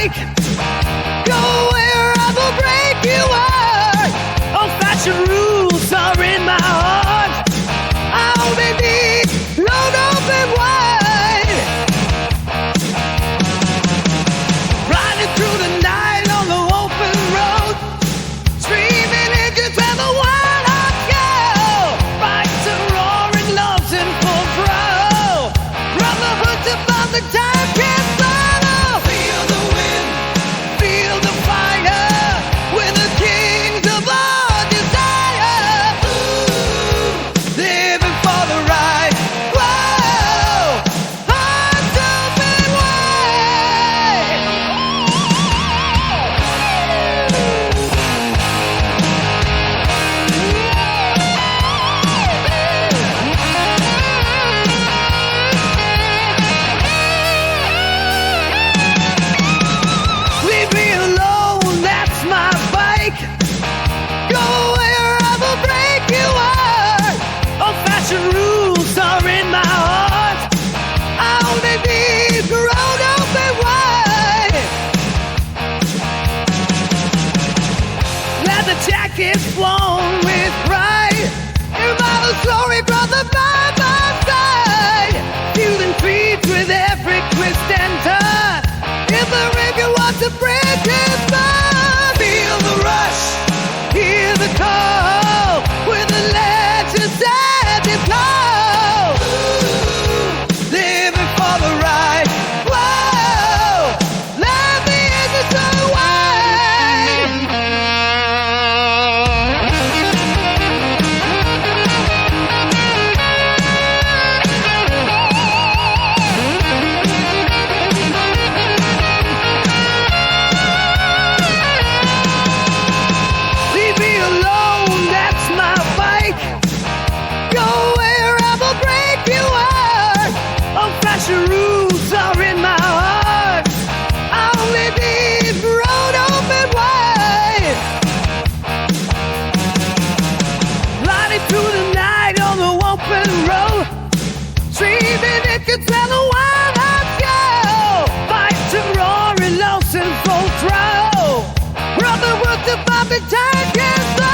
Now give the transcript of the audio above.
bike. Go where I will break you heart. Old-fashioned rules are in my heart. I only need road open wide. Riding through the night on the open road, screaming engines and the wild hearts go. Bikes and roaring loves in full throw. Brotherhood's above the time can't follow. Feel the wind, feel the fire. We're the kings of our desire. Ooh, living for the ride. Whoa, hearts open wide. Leave me alone, that's my bike. Go where I will break you heart. Old-fashioned rules are in my heart. I only need the road open wide. Leather jackets flown with pride. Hear my story, brother, by my side. Fueling streets with every twist and turn. If the river wants to break his burn, feel the rush, hear the call. With the legends at his call. Living for the ride. Whoa, let me into so wide. Leave me alone, that's my bike. Go where I will break you heart. Old-fashioned rules are in my heart. I only need road open wide. Riding through the night on the open road, streaming it can tell the wild hearts go. Fight and roaring, lost in full throw. Brother, worth above the time can slow.